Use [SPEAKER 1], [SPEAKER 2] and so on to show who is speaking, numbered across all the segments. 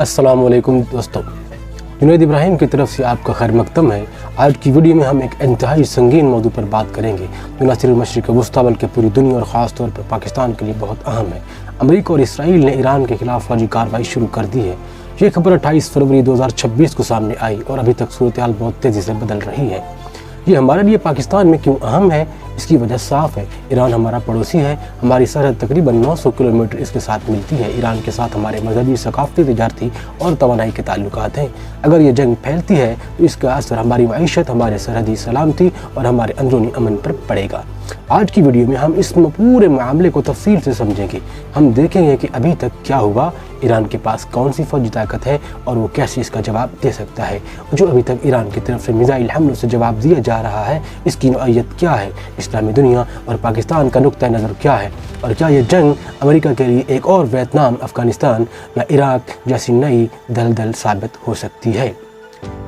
[SPEAKER 1] अस्सलाम वालेकुम दोस्तों, जुनैद इब्राहिम की तरफ से आपका खैर मकदम है। आज की वीडियो में हम एक इंतहाई संगीन मौजू पर बात करेंगे जो न सिर्फ मशरिक़ वस्ता बल्कि पूरी दुनिया और ख़ास तौर पर पाकिस्तान के लिए बहुत अहम है। अमेरिका और इसराइल ने ईरान के खिलाफ फौजी कार्रवाई शुरू कर दी है। ये खबर 28 फरवरी 2026 को सामने आई और अभी तक सूरत हाल बहुत तेज़ी से बदल रही है। ये हमारे लिए पाकिस्तान में क्यों अहम है, इसकी वजह साफ है। ईरान हमारा पड़ोसी है, हमारी सरहद तकरीबन 900 किलोमीटर इसके साथ मिलती है। ईरान के साथ हमारे मजहबी, सकाफती, तिजारती और तवानाई के ताल्लुकात हैं। अगर ये जंग फैलती है तो इसका असर हमारी मईशत, हमारे सरहदी सलामती और हमारे अंदरूनी अमन पर पड़ेगा। आज की वीडियो में हम इस पूरे मामले को तफसील से समझेंगे। हम देखेंगे कि अभी तक क्या हुआ, ईरान के पास कौन सी फौजी ताकत है और वो कैसे इसका जवाब दे सकता है। जो अभी तक ईरान की तरफ से मिसाइल हमलों से जवाब दिया जा रहा है, इसकी नौइयत क्या है, इस्लामी दुनिया और पाकिस्तान का नुक्ता नज़र क्या है, और क्या ये जंग अमेरिका के लिए एक और वियतनाम, अफ़गानिस्तान या इराक जैसी नई दलदल साबित हो सकती है।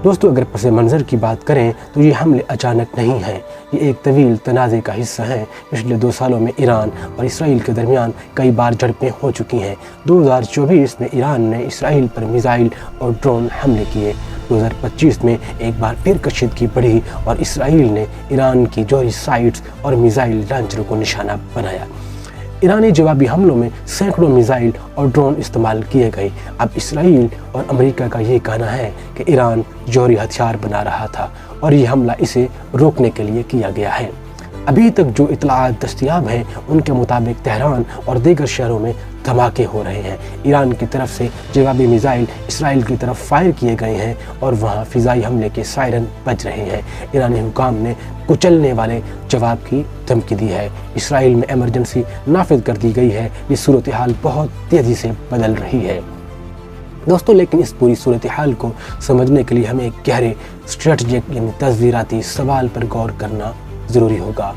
[SPEAKER 1] दोस्तों, अगर पस मंज़र की बात करें तो ये हमले अचानक नहीं हैं। ये एक तवील तनाज़े का हिस्सा है। पिछले 2 सालों में ईरान और इसराइल के दरमियान कई बार झड़पें हो चुकी हैं। 2024 में ईरान ने इसराइल पर मिसाइल और ड्रोन हमले किए। 2025 में एक बार फिर कशीदगी बढ़ी और इसराइल ने ईरान की जौहरी साइट्स और मिसाइल लॉन्चरों को निशाना बनाया। ईरानी जवाबी हमलों में सैकड़ों मिसाइल और ड्रोन इस्तेमाल किए गए। अब इसराइल और अमेरिका का ये कहना है कि ईरान जौहरी हथियार बना रहा था और ये हमला इसे रोकने के लिए किया गया है। अभी तक जो इत्तलाआत दस्तयाब हैं उनके मुताबिक तेहरान और दीगर शहरों में धमाके हो रहे हैं। ईरान की तरफ से जवाबी मिसाइल इसराइल की तरफ फायर किए गए हैं और वहाँ फ़िज़ाई हमले के सायरन बज रहे हैं। ईरानी हुकाम ने कुचलने वाले जवाब की धमकी दी है। इसराइल में एमरजेंसी नाफिज कर दी गई है। ये सूरत हाल बहुत तेज़ी से बदल रही है दोस्तों, लेकिन इस पूरी सूरत हाल को समझने के लिए हमें एक गहरे स्ट्रेटजिक यानी तस्वीराती सवाल पर गौर करना ज़रूरी होगा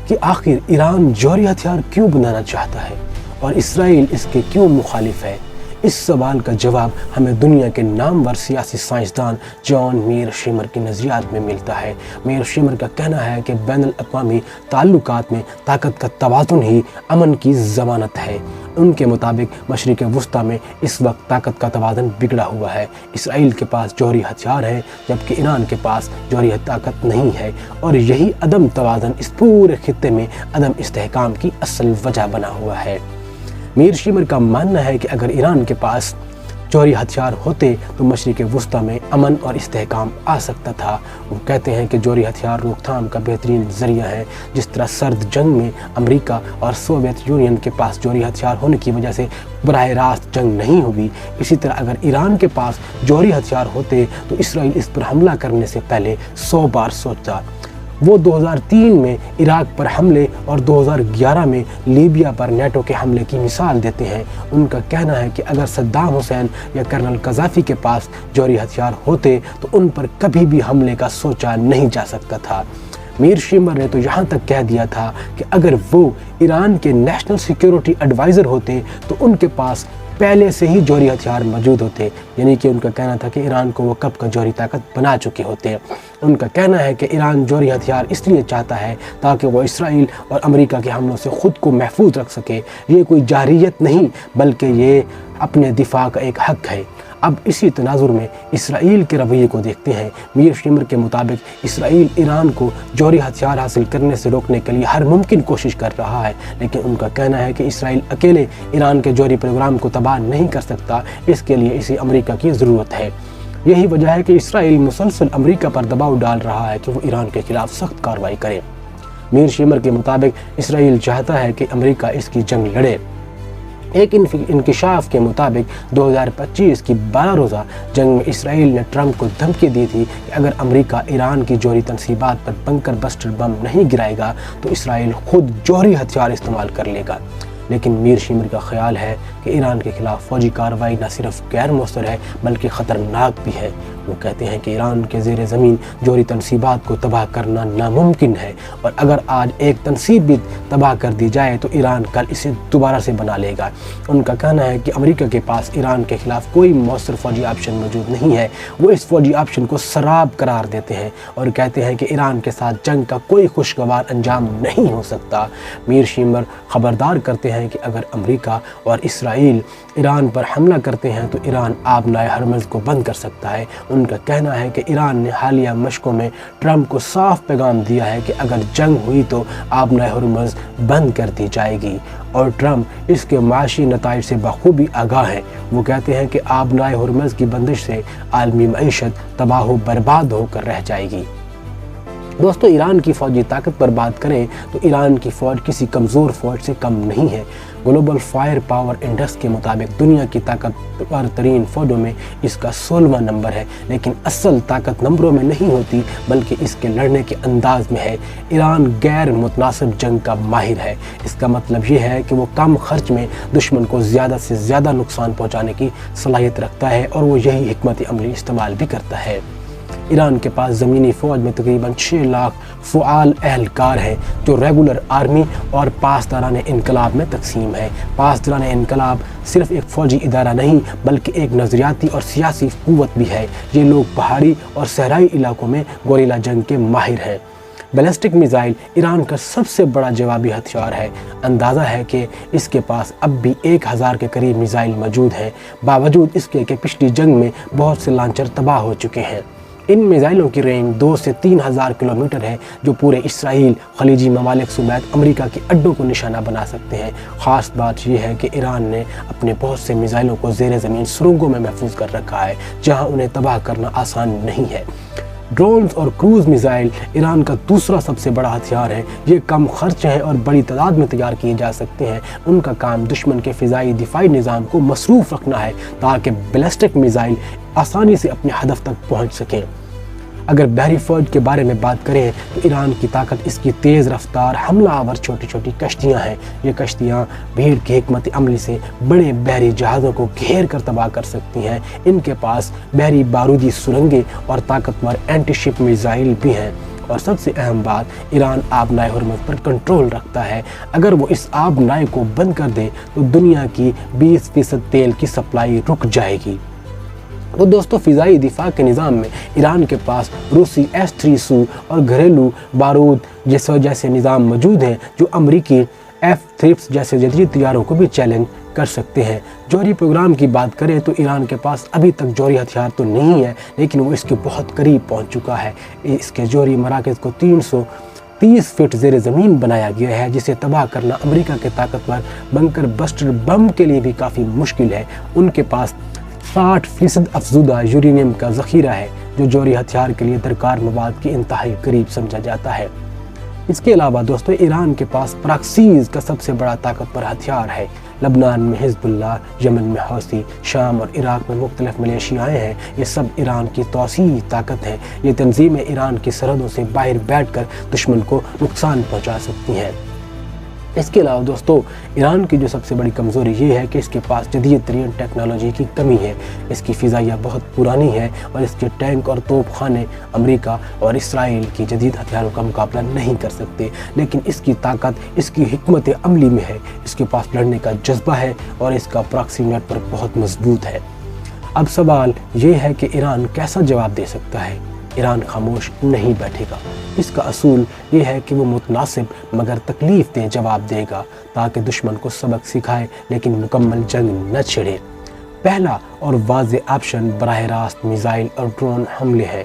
[SPEAKER 1] कि आखिर ईरान जौहरी हथियार क्यों बनाना चाहता है और इसराइल इसके क्यों मुखालिफ है। इस सवाल का जवाब हमें दुनिया के नामवर सियासी साइंसदान जॉन मीरशीमर के नज़रियात में मिलता है। मीरशीमर का कहना है कि बैनुल अक़वामी ताल्लुकात में ताकत का तवाज़ुन ही अमन की ज़मानत है। उनके मुताबिक मशरिक़ वस्ता में इस वक्त ताकत का तवाज़ुन बिगड़ा हुआ है। इसराइल के पास जौहरी हथियार हैं जबकि ईरान के पास जौहरी ताकत नहीं है, और यही अदम तवाज़ुन इस पूरे खित्ते में अदम इस्तेहकाम की असल वजह बना हुआ है। मीरशीमर का मानना है कि अगर ईरान के पास जौहरी हथियार होते तो मशरिक़ वस्ता में अमन और इस्तेहकाम आ सकता था। वो कहते हैं कि जौहरी हथियार रोकथाम का बेहतरीन ज़रिया है। जिस तरह सर्द जंग में अमेरिका और सोवियत यूनियन के पास जौहरी हथियार होने की वजह से बराह रास्त जंग नहीं हुई, इसी तरह अगर ईरान के पास जौहरी हथियार होते तो इसराइल इस पर हमला करने से पहले 100 बार सोचता। वो 2003 में इराक पर हमले और 2011 में लीबिया पर नेटो के हमले की मिसाल देते हैं। उनका कहना है कि अगर सद्दाम हुसैन या कर्नल कज़ाफ़ी के पास जौहरी हथियार होते तो उन पर कभी भी हमले का सोचा नहीं जा सकता था। मीरशीमर ने तो यहाँ तक कह दिया था कि अगर वो ईरान के नेशनल सिक्योरिटी एडवाइज़र होते तो उनके पास पहले से ही जौहरी हथियार मौजूद होते। यानी कि उनका कहना था कि ईरान को वो कब का जौहरी ताकत बना चुके होते। उनका कहना है कि ईरान जौहरी हथियार इसलिए चाहता है ताकि वो इसराइल और अमेरिका के हमलों से ख़ुद को महफूज रख सके। ये कोई जारियत नहीं बल्कि ये अपने दिफा का एक हक़ है। अब इसी तनाजुर में इसराइल के रवैये को देखते हैं। मीरशीमर के मुताबिक इसराइल ईरान को जौहरी हथियार हासिल करने से रोकने के लिए हर मुमकिन कोशिश कर रहा है, लेकिन उनका कहना है कि इसराइल अकेले ईरान के जौहरी प्रोग्राम को तबाह नहीं कर सकता। इसके लिए इसे अमेरिका की ज़रूरत है। यही वजह है कि इसराइल मुसलसल अमेरिका पर दबाव डाल रहा है कि वो ईरान के खिलाफ सख्त कार्रवाई करे। मीरशीमर के मुताबिक इसराइल चाहता है कि अमेरिका इसकी जंग लड़े। एक इंकशाफ के मुताबिक 2025 की 12 रोज़ा जंग में इसराइल ने ट्रंप को धमकी दी थी कि अगर अमेरिका ईरान की जौहरी तनसीबात पर बंकर बस्टर बम नहीं गिराएगा तो इसराइल खुद जौहरी हथियार इस्तेमाल कर लेगा। लेकिन मीरशीमर का ख्याल है कि ईरान के खिलाफ फौजी कार्रवाई न सिर्फ गैर मौसर है बल्कि ख़तरनाक भी है। वो कहते हैं कि ईरान के ज़ेर ज़मीन जौहरी तनसीबात को तबाह करना नामुमकिन है, और अगर आज एक तनसीब भी तबाह कर दी जाए तो ईरान कल इसे दोबारा से बना लेगा। उनका कहना है कि अमेरिका के पास ईरान के खिलाफ कोई मौसर फौजी ऑप्शन मौजूद नहीं है। वो इस फौजी ऑप्शन को शराब करार देते हैं और कहते हैं कि ईरान के साथ जंग का कोई खुशगवार अंजाम नहीं हो सकता। मीरशीमर खबरदार करते हैं ہیں کہ اگر امریکہ اور اسرائیل ایران پر حملہ کرتے ہیں تو ایران آبنائے ہرمز کو بند کر سکتا ہے۔ ان کا کہنا ہے کہ ایران نے حالیہ مشقوں میں ٹرمپ کو صاف پیغام دیا ہے کہ اگر جنگ ہوئی تو آبنائے ہرمز بند کر دی جائے گی، اور ٹرمپ اس کے معاشی نتائج سے بخوبی آگاہ ہیں۔ وہ کہتے ہیں کہ آبنائے ہرمز کی بندش سے عالمی معیشت تباہ و برباد ہو کر رہ جائے گی۔ دوستو، ایران کی فوجی طاقت پر بات کریں تو ایران کی فوج کسی کمزور فوج سے کم نہیں ہے۔ گلوبل فائر پاور انڈیکس کے مطابق دنیا کی طاقتور ترین فوجوں میں اس کا 16واں نمبر ہے، لیکن اصل طاقت نمبروں میں نہیں ہوتی بلکہ اس کے لڑنے کے انداز میں ہے۔ ایران غیر متناسب جنگ کا ماہر ہے۔ اس کا مطلب یہ ہے کہ وہ کم خرچ میں دشمن کو زیادہ سے زیادہ نقصان پہنچانے کی صلاحیت رکھتا ہے، اور وہ یہی حکمت عملی استعمال بھی کرتا ہے۔ ایران کے پاس زمینی فوج میں تقریباً 6 لاکھ فعال اہلکار ہیں جو ریگولر آرمی اور پاسداران انقلاب میں تقسیم ہے۔ پاسداران انقلاب صرف ایک فوجی ادارہ نہیں بلکہ ایک نظریاتی اور سیاسی قوت بھی ہے۔ یہ لوگ پہاڑی اور صحرائی علاقوں میں گوریلا جنگ کے ماہر ہیں۔ بیلسٹک میزائل ایران کا سب سے بڑا جوابی ہتھیار ہے۔ اندازہ ہے کہ اس کے پاس اب بھی 1000 کے قریب میزائل موجود ہیں، باوجود اس کے کہ پچھلی جنگ میں بہت سے لانچر تباہ ہو چکے ہیں۔ ان میزائلوں کی رینج 2 سے 3000 کلومیٹر ہے، جو پورے اسرائیل، خلیجی ممالک سمیت امریکہ کے اڈوں کو نشانہ بنا سکتے ہیں۔ خاص بات یہ ہے کہ ایران نے اپنے بہت سے میزائلوں کو زیر زمین سرنگوں میں محفوظ کر رکھا ہے، جہاں انہیں تباہ کرنا آسان نہیں ہے۔ ڈرونز اور کروز میزائل ایران کا دوسرا سب سے بڑا ہتھیار ہے۔ یہ کم خرچ ہیں اور بڑی تعداد میں تیار کیے جا سکتے ہیں۔ ان کا کام دشمن کے فضائی دفاعی نظام کو مصروف رکھنا ہے تاکہ بیلسٹک میزائل آسانی سے اپنے ہدف تک پہنچ سکیں۔ اگر بحری فوج کے بارے میں بات کریں تو ایران کی طاقت اس کی تیز رفتار حملہ آور چھوٹی چھوٹی کشتیاں ہیں۔ یہ کشتیاں بھیڑ کی حکمت عملی سے بڑے بحری جہازوں کو گھیر کر تباہ کر سکتی ہیں۔ ان کے پاس بحری بارودی سرنگیں اور طاقتور اینٹی شپ میزائل بھی ہیں، اور سب سے اہم بات، ایران آبنائے ہرمز پر کنٹرول رکھتا ہے۔ اگر وہ اس آبنائے کو بند کر دے تو دنیا کی 20% تیل کی سپلائی رک جائے گی۔ تو دوستو، فضائی دفاع کے نظام میں ایران کے پاس روسی S-300 اور گھریلو بارود جیسے نظام موجود ہیں جو امریکی F-35 جیسے جدید طیاروں کو بھی چیلنج کر سکتے ہیں۔ جوہری پروگرام کی بات کریں تو ایران کے پاس ابھی تک جوہری ہتھیار تو نہیں ہے، لیکن وہ اس کے بہت قریب پہنچ چکا ہے۔ اس کے جوہری مراکز کو 330 فٹ زیر زمین بنایا گیا ہے، جسے تباہ کرنا امریکہ کے طاقتور بنکر بسٹر بم کے لیے بھی کافی مشکل ہے۔ ان کے پاس 60% افزودہ یورینیم کا ذخیرہ ہے، جو جوہری ہتھیار کے لیے درکار مواد کے انتہائی قریب سمجھا جاتا ہے۔ اس کے علاوہ دوستو، ایران کے پاس پراکسیز کا سب سے بڑا طاقتور ہتھیار ہے۔ لبنان میں حزب اللہ، یمن میں حوثی، شام اور عراق میں مختلف ملیشیائیں ہیں۔ یہ سب ایران کی توسیعی طاقت ہیں۔ یہ تنظیمیں ایران کی سرحدوں سے باہر بیٹھ کر دشمن کو نقصان پہنچا سکتی ہیں۔ اس کے علاوہ دوستو، ایران کی جو سب سے بڑی کمزوری یہ ہے کہ اس کے پاس جدید ترین ٹیکنالوجی کی کمی ہے۔ اس کی فضائیہ بہت پرانی ہے اور اس کے ٹینک اور توپ خانے امریکہ اور اسرائیل کی جدید ہتھیاروں کا مقابلہ نہیں کر سکتے، لیکن اس کی طاقت اس کی حکمت عملی میں ہے۔ اس کے پاس لڑنے کا جذبہ ہے اور اس کا پراکسی نیٹ ورک بہت مضبوط ہے۔ اب سوال یہ ہے کہ ایران کیسا جواب دے سکتا ہے؟ ایران خاموش نہیں بیٹھے گا۔ اس کا اصول یہ ہے کہ وہ متناسب مگر تکلیف دہ جواب دے گا تاکہ دشمن کو سبق سکھائے لیکن مکمل جنگ نہ چھڑے۔ پہلا اور واضح آپشن براہ راست میزائل اور ڈرون حملے ہے۔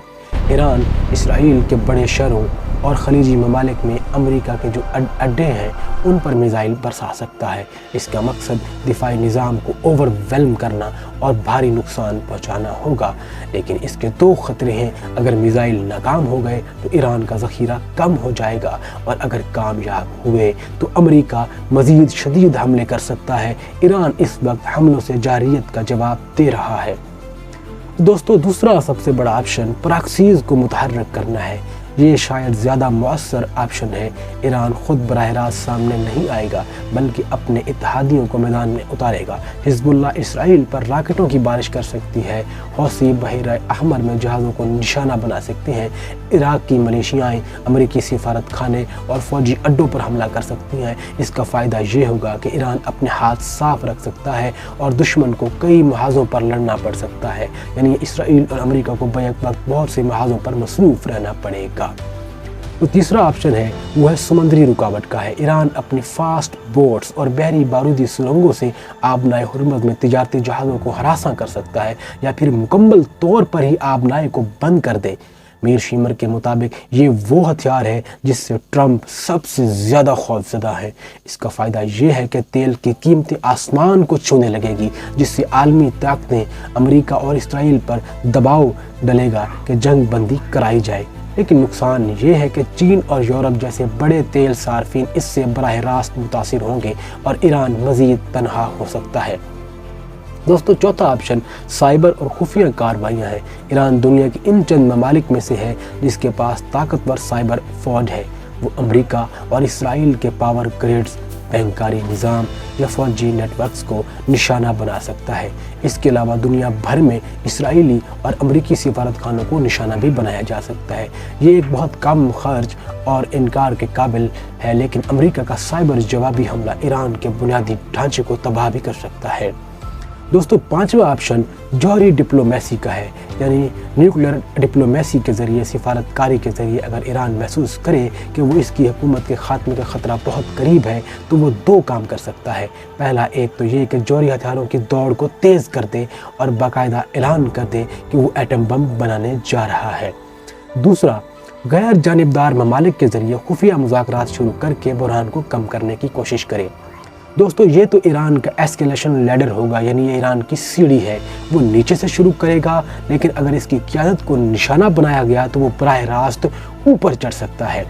[SPEAKER 1] ایران اسرائیل کے بڑے شہروں اور خلیجی ممالک میں امریکہ کے جو اڈے ہیں ان پر میزائل برسا سکتا ہے۔ اس کا مقصد دفاعی نظام کو اوور ویلم کرنا اور بھاری نقصان پہنچانا ہوگا، لیکن اس کے دو خطرے ہیں۔ اگر میزائل ناکام ہو گئے تو ایران کا ذخیرہ کم ہو جائے گا، اور اگر کامیاب ہوئے تو امریکہ مزید شدید حملے کر سکتا ہے۔ ایران اس وقت حملوں سے جارحیت کا جواب دے رہا ہے۔ دوستو، دوسرا سب سے بڑا آپشن پراکسیز کو متحرک کرنا ہے۔ یہ شاید زیادہ مؤثر آپشن ہے۔ ایران خود براہ راست سامنے نہیں آئے گا بلکہ اپنے اتحادیوں کو میدان میں اتارے گا۔ حزب اللہ اسرائیل پر راکٹوں کی بارش کر سکتی ہے، حوثی بحیرہ احمر میں جہازوں کو نشانہ بنا سکتے ہیں، عراق کی ملیشیائیں امریکی سفارت خانے اور فوجی اڈوں پر حملہ کر سکتی ہیں۔ اس کا فائدہ یہ ہوگا کہ ایران اپنے ہاتھ صاف رکھ سکتا ہے اور دشمن کو کئی محاذوں پر لڑنا پڑ سکتا ہے، یعنی اسرائیل اور امریکہ کو بیک وقت بہت سے محاذوں پر مصروف رہنا پڑے گا۔ तो तीसरा ऑप्शन है वो है समुद्री रुकावट का है। ईरान अपनी फास्ट बोट्स और बहरी बारूदी सुरंगों से आबनाए हुर्मुज़ में तिजारती जहाज़ों को हरासा कर सकता है, या फिर मुकम्मल तौर पर ही आबनाए को बंद कर दे। मीर शीमर के मुताबिक ये वो हथियार है जिससे ट्रंप सबसे ज़्यादा खौफज़दा है। इसका फ़ायदा ये है कि तेल की कीमतें आसमान को छूने लगेगी, जिससे आलमी ताकतें अमेरिका और इसराइल पर दबाव डलेगा कि जंग बंदी कराई जाए। लेकिन नुकसान ये है कि चीन और यूरोप जैसे बड़े तेल सार्फिन इससे बराह रास्त मुतासिर होंगे और ईरान मज़ीद तनहा हो सकता है। दोस्तों, चौथा ऑप्शन साइबर और खुफिया कार्रवाइयाँ हैं। ईरान दुनिया के इन चंद ममालिक में से है जिसके पास ताकतवर साइबर फौज है। वो अमेरिका और इसराइल के पावर ग्रिड्स, बैंकारी निज़ाम या फौजी नेटवर्क्स को निशाना बना सकता है। इसके अलावा दुनिया भर में इसराइली और अमेरिकी सिफारतखानों को निशाना भी बनाया जा सकता है। ये एक बहुत कम खर्च और इनकार के काबिल है, लेकिन अमेरिका का साइबर जवाबी हमला ईरान के बुनियादी ढांचे को तबाह भी कर सकता है। दोस्तों, पांचवा ऑप्शन जौहरी डिप्लोमेसी का है, यानी न्यूक्लियर डिप्लोमेसी के ज़रिए, सिफारतकारी के ज़रिए अगर ईरान महसूस करे कि वो इसकी हुकूमत के ख़ात्मे का ख़तरा बहुत करीब है तो वो दो काम कर सकता है। पहला एक तो ये कि जौहरी हथियारों की दौड़ को तेज़ कर दे और बाकायदा ऐलान कर दे कि वो एटम बम बनाने जा रहा है। दूसरा, गैर जानिबदार ममालिक के ज़रिए खुफिया मुज़ाकरात शुरू करके बुरहान को कम करने की कोशिश करे। दोस्तों, ये तो ईरान का एस्केलेशन लैडर होगा, यानी ये ईरान की सीढ़ी है। वो नीचे से शुरू करेगा, लेकिन अगर इसकी क़यादत को निशाना बनाया गया तो वो बराह रास्त ऊपर चढ़ सकता है।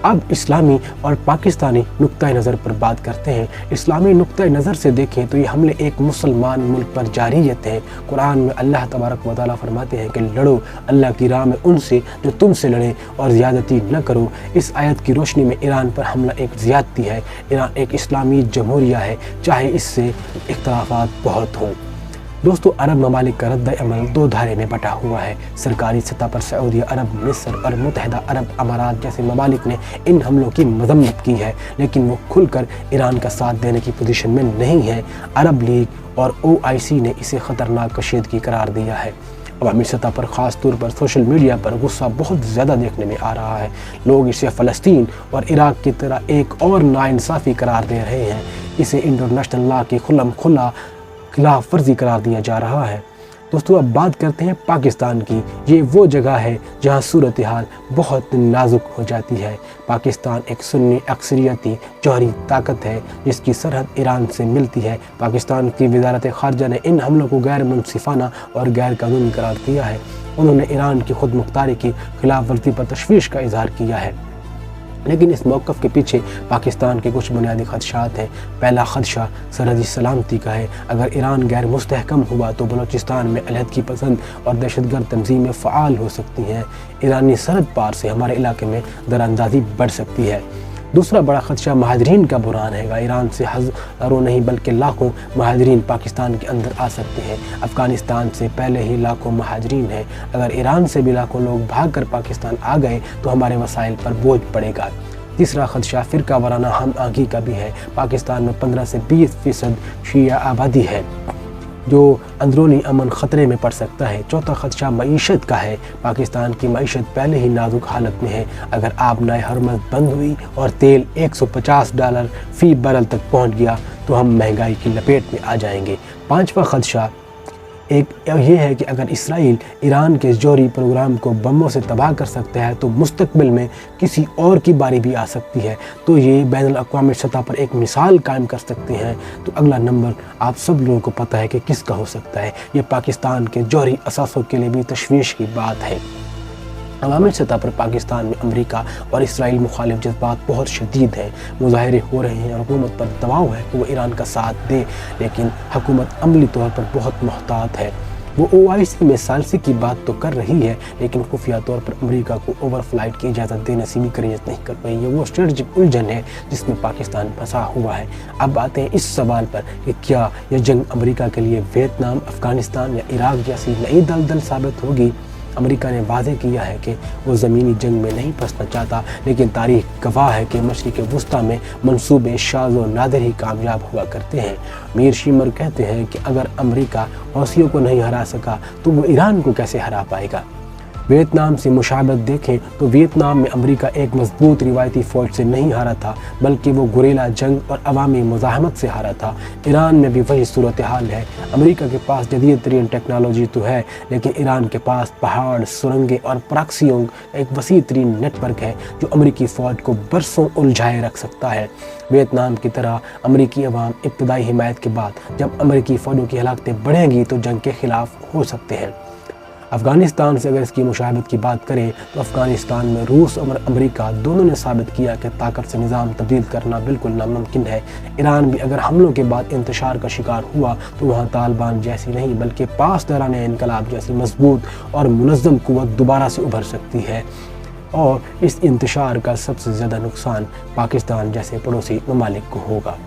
[SPEAKER 1] अब इस्लामी और पाकिस्तानी नुक्ता नज़र पर बात करते हैं। इस्लामी नुक्ता नज़र से देखें तो ये हमले एक मुसलमान मुल्क पर जारियत है। कुरान में अल्लाह तबारक व तआला फरमाते हैं कि लड़ो अल्लाह की राह में उनसे जो तुमसे लड़े और ज़्यादती न करो। इस आयत की रोशनी में ईरान पर हमला एक ज़्यादती है। ईरान एक इस्लामी जमहूरिया है, चाहे इससे इख्तलाफात बहुत हों। दोस्तों, अरब ममालिक का रद्द अमल दो धारे में बटा हुआ है। सरकारी सतह पर सऊदी अरब, मिस्र और मुत्तहिदा अरब अमारात जैसे ममालिक ने इन हमलों की मजम्मत की है, लेकिन वो खुलकर ईरान का साथ देने की पोजीशन में नहीं है। अरब लीग और OIC ने इसे ख़तरनाक कशीदगी करार दिया है। अवामी सतह पर ख़ास तौर पर सोशल मीडिया पर गुस्सा बहुत ज़्यादा देखने में आ रहा है। लोग इसे फ़लस्तीन और इराक़ की तरह एक और नाइंसाफ़ी करार दे रहे हैं। इसे इंटरनेशनल लॉ की खुला खिलाफ वर्जी करार दिया जा रहा है। दोस्तों, अब बात करते हैं पाकिस्तान की। ये वो जगह है जहाँ सूरत हाल बहुत नाजुक हो जाती है। पाकिस्तान एक सुन्नी अक्सरियती जौहरी ताकत है जिसकी सरहद ईरान से मिलती है। पाकिस्तान की वज़ारत ख़ारजा ने इन हमलों को गैर मुनसिफाना और गैर कानूनी करार दिया है। उन्होंने ईरान की खुद मुख्तारी की खिलाफ वर्जी पर तशवीश का इजहार किया है, लेकिन इस मौक़िफ़ के पीछे पाकिस्तान के कुछ बुनियादी ख़दशात हैं। पहला ख़दशा सरहदी सलामती का है। अगर ईरान गैर मुस्तहकम हुआ तो बलूचिस्तान में अलहदगी पसंद और दहशतगर्द तंजीमें फ़आल हो सकती हैं। ईरानी सरहद पार से हमारे इलाके में दरानंदाज़ी बढ़ सकती है। दूसरा बड़ा ख़दशा महाजरीन का बुरहान है। ईरान से हज़ारों नहीं बल्कि लाखों महाजरीन पाकिस्तान के अंदर आ सकते हैं। अफ़गानिस्तान से पहले ही लाखों महाजरीन हैं। अगर ईरान से भी लाखों लोग भाग कर पाकिस्तान आ गए तो हमारे वसाइल पर बोझ पड़ेगा। तीसरा ख़दशा फ़िरका वाराना हम आंगी का भी है। पाकिस्तान में 15 से 20% शिया आबादी है जो अंदरूनी अमन ख़तरे में पड़ सकता है। चौथा ख़दशा मईशत का है। पाकिस्तान की मईशत पहले ही नाजुक हालत में है। अगर आबनाए हुर्मुज़ बंद हुई और तेल $150 फ़ी बैरल तक पहुंच गया तो हम महंगाई की लपेट में आ जाएंगे। पांचवा ख़दशा एक ये है कि अगर इसराइल ईरान के जौहरी प्रोग्राम को बमों से तबाह कर सकता है तो मुस्तकबिल में किसी और की बारी भी आ सकती है। तो ये बैनुल-अक़वामी सतह पर एक मिसाल कायम कर सकते हैं। तो अगला नंबर आप सब लोगों को पता है कि किसका हो सकता है। ये पाकिस्तान के जौहरी असासों के लिए भी तशवीश की बात है। अवामी सतह पर पाकिस्तान में अमेरिका और इसराइल मुखालिफ जज्बात बहुत शदीद हैं। मुजाहरे हो रहे हैं और हुकूमत पर दबाव है कि वो ईरान का साथ दे, लेकिन हुकूमत अमली तौर पर बहुत मोहतात है। वो OIC में सालसी की बात तो कर रही है, लेकिन खुफिया तौर पर अमेरिका को ओवर फ्लाइट की इजाज़त देने से भी करियत नहीं कर पाई है। वो स्ट्रेटजिक उलझन है जिसमें पाकिस्तान फंसा हुआ है। अब आते हैं इस सवाल पर कि क्या यह जंग अमेरिका के लिए वियतनाम, अफ़गानिस्तान या इराक़ जैसी नई दलदल साबित होगी। अमेरिका ने वाज़ेह किया है कि वो ज़मीनी जंग में नहीं फंसना चाहता, लेकिन तारीख़ गवाह है कि मशरिक़ वुस्ता में मंसूबे शाज़ व नादिर ही कामयाब हुआ करते हैं। मीर शीमर कहते हैं कि अगर अमेरिका हौसियों को नहीं हरा सका तो वो ईरान को कैसे हरा पाएगा। वियतनाम से मुशाबत देखें तो वियतनाम में अमेरिका एक मजबूत रिवायती फ़ौज से नहीं हारा था, बल्कि वो गुरेला जंग और अवामी मुज़ाहमत से हारा था। ईरान में भी वही सूरत हाल है। अमेरिका के पास जदीद तरीन टेक्नोलॉजी तो है, लेकिन ईरान के पास पहाड़, सुरंगें और प्रॉक्सियों का एक वसी तरीन नेटवर्क है जो अमेरिकी फ़ौज को बरसों उलझाए रख सकता है। वियतनाम की तरह अमेरिकी अवाम इब्तदाई हिमायत के बाद जब अमेरिकी फ़ौजों की हलाकतें बढ़ेंगी तो जंग के ख़िलाफ़ हो सकते हैं। अफ़गानिस्तान से अगर इसकी मुशाबत की बात करें तो अफ़गानिस्तान में रूस और अमेरिका दोनों ने साबित किया कि ताकत से निज़ाम तब्दील करना बिल्कुल नामुमकिन है। ईरान भी अगर हमलों के बाद इंतशार का शिकार हुआ तो वहाँ तालिबान जैसी नहीं बल्कि पासदारान इनकलाब जैसी मजबूत और मुनज़्ज़म क़ुव्वत दोबारा से उभर सकती है, और इस इंतशार का सबसे ज़्यादा नुकसान पाकिस्तान जैसे पड़ोसी ममालिक को होगा।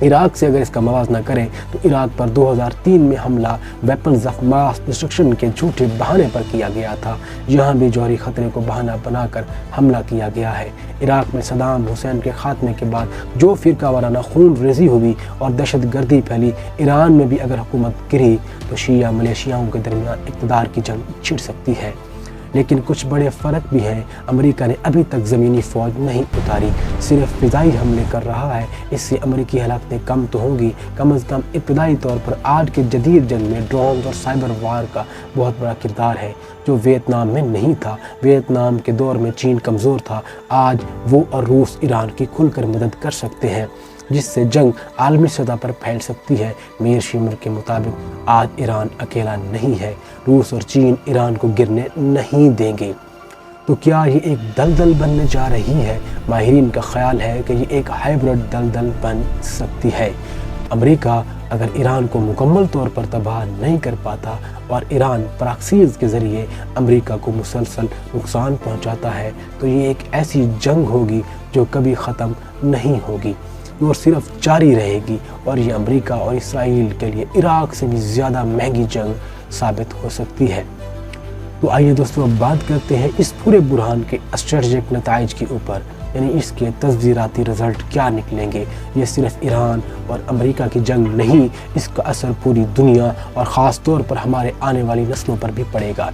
[SPEAKER 1] इराक़ से अगर इसका मवाजना करें तो इराक़ पर 2003 में हमला वेपन्स ऑफ मास डिस्ट्रक्शन के झूठे बहाने पर किया गया था। यहाँ भी जौहरी ख़तरे को बहाना बनाकर हमला किया गया है। इराक़ में सद्दाम हुसैन के ख़ात्मे के बाद जो फ़िरका वाराना खून रेज़ी हुई और दहशत गर्दी फैली, ईरान में भी अगर हुकूमत गिरी तो शिया मलेशियाओं के दरमियान इक़्तिदार की जंग छिड़ सकती है। लेकिन कुछ बड़े फ़र्क भी हैं। अमेरिका ने अभी तक ज़मीनी फ़ौज नहीं उतारी, सिर्फ फ़िज़ाई हमले कर रहा है। इससे अमेरिकी हलाकतें कम तो होंगी, कम अज़ कम इब्तदाई तौर पर आज के जदीद जंग में ड्रोन और साइबर वार का बहुत बड़ा किरदार है, जो वियतनाम में नहीं था। वियतनाम के दौर में चीन कमज़ोर था, आज वो और रूस ईरान की खुलकर मदद कर सकते हैं, जिससे जंग आलमी सतह पर फैल सकती है। मीर शिमर के मुताबिक आज ईरान अकेला नहीं है, रूस और चीन ईरान को गिरने नहीं देंगे। तो क्या ये एक दलदल बनने जा रही है? माहिरीन का ख्याल है कि ये एक हाइब्रिड दलदल बन सकती है। अमेरिका अगर ईरान को मुकम्मल तौर पर तबाह नहीं कर पाता और ईरान प्रॉक्सीज़ के ज़रिए अमेरिका को मुसलसल नुकसान पहुंचाता है, तो ये एक ऐसी जंग होगी जो कभी ख़त्म नहीं होगी और सिर्फ जारी रहेगी, और ये अमेरिका और इसराइल के लिए इराक़ से भी ज़्यादा महंगी जंग साबित हो सकती है। तो आइए दोस्तों अब बात करते हैं इस पूरे बुरहान के स्ट्रेटजिक नताइज के ऊपर, यानी इसके तस्वीराती रिज़ल्ट क्या निकलेंगे। ये सिर्फ ईरान और अमेरिका की जंग नहीं, इसका असर पूरी दुनिया और ख़ास तौर पर हमारे आने वाली नस्लों पर भी पड़ेगा।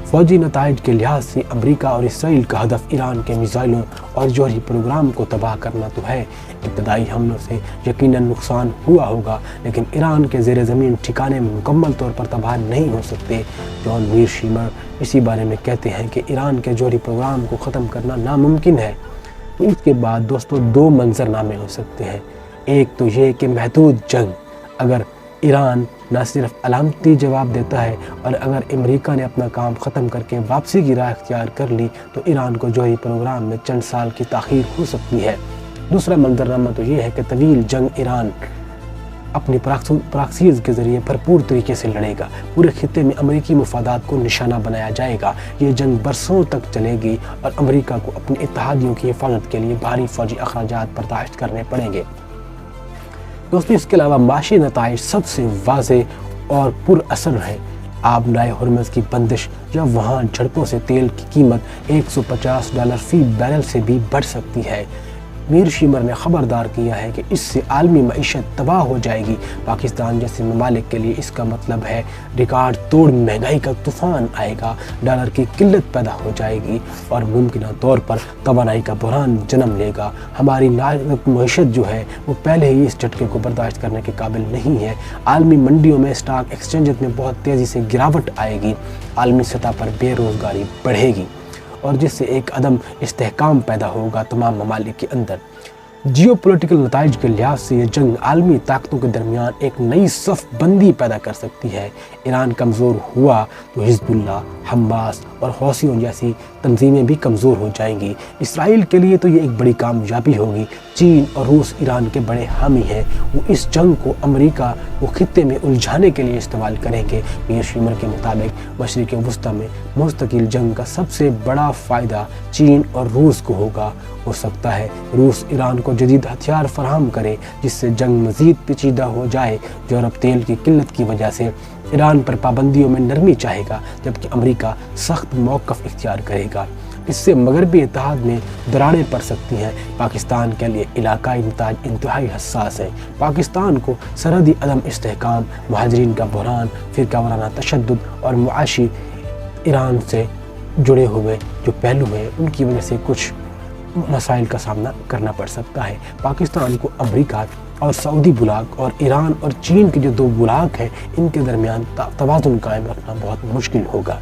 [SPEAKER 1] फ़ौजी नताइज के लिहाज से अमेरिका और इसराइल का हदफ ईरान के मिसाइलों और जौहरी प्रोग्राम को तबाह करना तो है। इब्तदाई हमलों से यकीनन नुकसान हुआ होगा, लेकिन ईरान के ज़ेर ज़मीन ठिकाने मुकम्मल तौर पर तबाह नहीं हो सकते। जॉन मीर शिमर इसी बारे में कहते हैं कि ईरान के जौहरी प्रोग्राम को ख़त्म करना नामुमकिन है। इसके बाद दोस्तों दो मंजरनामे हो सकते हैं। एक तो ये कि महदूद जंग, अगर ईरान न सिर्फ अलामती जवाब देता है और अगर अमेरिका ने अपना काम ख़त्म करके वापसी की राह इख्तियार कर ली तो ईरान को जौहरी प्रोग्राम में चंद साल की ताख़ीर हो सकती है। दूसरा मंजरनामा तो ये है कि तवील जंग ईरान अपनी प्रॉक्सीज़ के ज़रिए भरपूर तरीके से लड़ेगा। पूरे खित्ते में अमेरिकी मफादात को निशाना बनाया जाएगा। ये जंग बरसों तक चलेगी और अमेरिका को अपने इत्तेहादियों की हिफाजत के लिए भारी फ़ौजी अखराजात बर्दाश्त करने पड़ेंगे। दोस्तों इसके अलावा माशी नताइज सबसे वाज़ेह और पुरअसर है। आबनाए हुर्मुज़ की बंदिश या वहाँ झड़पों से तेल की कीमत $150 फ़ी बैरल से भी बढ़ सकती है। मीर शिमर ने ख़बरदार किया है कि इससे आलमी मईशत तबाह हो जाएगी। पाकिस्तान जैसे ममालिक के लिए इसका मतलब है रिकॉर्ड तोड़ महंगाई का तूफ़ान आएगा, डॉलर की किल्लत पैदा हो जाएगी और मुमकिन तौर पर तवानाई का बुरहान जन्म लेगा। हमारी नाजुक मईशत जो है वो पहले ही इस झटके को बर्दाश्त करने के काबिल नहीं है। आलमी मंडियों में स्टॉक एक्सचेंज में बहुत तेज़ी से गिरावट आएगी, आलमी सतह पर बेरोज़गारी बढ़ेगी और जिससे एक अदम इस्तेहकाम पैदा होगा तमाम ममालिक के अंदर। जियोपॉलिटिकल नताइज के लिहाज से ये जंग आलमी ताकतों के दरमियान एक नई सफ़ बंदी पैदा कर सकती है। ईरान कमज़ोर हुआ तो हिज़्बुल्लाह, हमास और हौसियों जैसी तंजीमें भी कमज़ोर हो जाएंगी। इसराइल के लिए तो ये एक बड़ी कामयाबी होगी। चीन और रूस ईरान के बड़े हामी हैं, वो इस जंग को अमेरिका को खित्ते में उलझाने के लिए इस्तेमाल करेंगे। मीर शिमर के मुताबिक मशरिक़ वस्ता में मुस्तकिल जंग का सबसे बड़ा फ़ायदा चीन और रूस को होगा। हो सकता है रूस ईरान को जदीद हथियार फराहम करे जिससे जंग मज़ीद पेचीदा हो जाए। यूरोप तेल की किल्लत की वजह से ईरान पर पाबंदियों में नरमी चाहेगा, जबकि अमेरिका सख्त मौक़िफ़ इख्तियार करेगा। इससे मगरबी इत्तेहाद में दरारें पड़ सकती हैं। पाकिस्तान के लिए इलाकाई नताज इंतहाई हसास है। पाकिस्तान को सरहदी अदम इस्तेहकाम, मुहाजिरीन का बहरान, फ़िरका वाराना तशद्दुद और मुआशी ایران سے جڑے ہوئے جو پہلو ہیں ان کی وجہ سے کچھ مسائل کا سامنا کرنا پڑ سکتا ہے۔ پاکستان کو امریکہ اور سعودی بلاک اور ایران اور چین کے جو دو بلاک ہیں ان کے درمیان توازن قائم رکھنا بہت مشکل ہوگا۔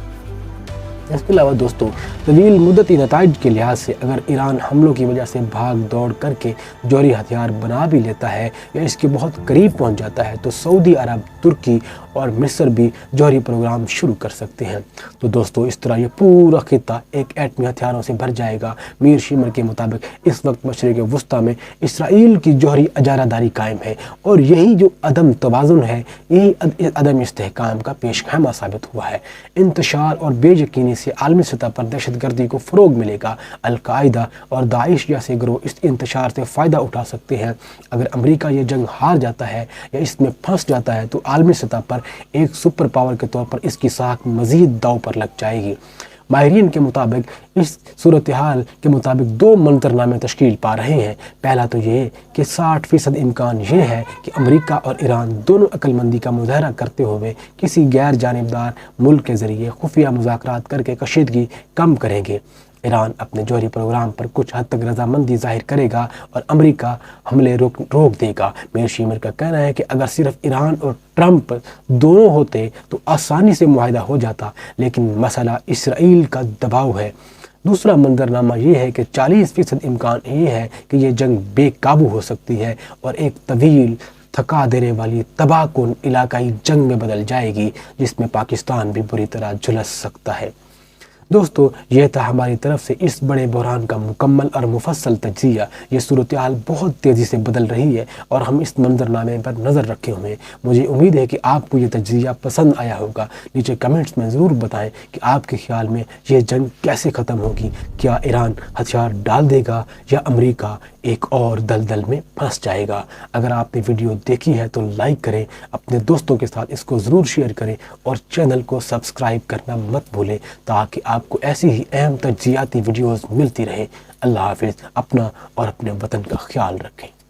[SPEAKER 1] اس کے علاوہ دوستو، طویل مدتی نتائج کے لحاظ سے اگر ایران حملوں کی وجہ سے بھاگ دوڑ کر کے جوہری ہتھیار بنا بھی لیتا ہے یا اس کے بہت قریب پہنچ جاتا ہے تو سعودی عرب، ترکی اور مصر بھی جوہری پروگرام شروع کر سکتے ہیں۔ تو دوستو اس طرح یہ پورا خطہ ایک ایٹمی ہتھیاروں سے بھر جائے گا۔ میر شیمر کے مطابق اس وقت مشرق وسطیٰ میں اسرائیل کی جوہری اجارہ داری قائم ہے اور یہی جو عدم توازن ہے، یہی عدم استحکام کا پیش خیمہ ثابت ہوا ہے۔ انتشار اور بے یقینی سے عالمی سطح پر دہشت گردی کو فروغ ملے گا۔ القاعدہ اور داعش جیسے گروہ اس انتشار سے فائدہ اٹھا سکتے ہیں۔ اگر امریکہ یہ جنگ ہار جاتا ہے یا اس میں پھنس جاتا ہے تو عالمی سطح پر ایک سپر پاور کے طور پر اس کی ساکھ مزید داؤ پر لگ جائے گی۔ ماہرین کے مطابق اس صورتحال کے مطابق دو منظرنامے تشکیل پا رہے ہیں۔ پہلا تو یہ کہ 60% امکان یہ ہے کہ امریکہ اور ایران دونوں عقل مندی کا مظاہرہ کرتے ہوئے کسی غیر جانبدار ملک کے ذریعے خفیہ مذاکرات کر کے کشیدگی کم کریں گے۔ ایران اپنے جوہری پروگرام پر کچھ حد تک رضامندی ظاہر کرے گا اور امریکہ حملے روک دے گا۔ میر شیمر کا کہنا ہے کہ اگر صرف ایران اور ٹرمپ دونوں ہوتے تو آسانی سے معاہدہ ہو جاتا، لیکن مسئلہ اسرائیل کا دباؤ ہے۔ دوسرا منظرنامہ یہ ہے کہ 40% امکان یہ ہے کہ یہ جنگ بے قابو ہو سکتی ہے اور ایک طویل، تھکا دینے والی، تباہ کن علاقائی جنگ میں بدل جائے گی جس میں پاکستان بھی بری طرح جھلس سکتا ہے۔ دوستو یہ تھا ہماری طرف سے اس بڑے بحران کا مکمل اور مفصل تجزیہ۔ یہ صورتحال بہت تیزی سے بدل رہی ہے اور ہم اس منظرنامے پر نظر رکھے ہوئے ہیں۔ مجھے امید ہے کہ آپ کو یہ تجزیہ پسند آیا ہوگا۔ نیچے کمنٹس میں ضرور بتائیں کہ آپ کے خیال میں یہ جنگ کیسے ختم ہوگی۔ کیا ایران ہتھیار ڈال دے گا یا امریکہ ایک اور دلدل میں پھنس جائے گا؟ اگر آپ نے ویڈیو دیکھی ہے تو لائک کریں، اپنے دوستوں کے ساتھ اس کو ضرور شیئر کریں اور چینل کو سبسکرائب کرنا مت بھولیں تاکہ آپ کو ایسی ہی اہم تجزیاتی ویڈیوز ملتی رہیں۔ اللہ حافظ۔ اپنا اور اپنے وطن کا خیال رکھیں۔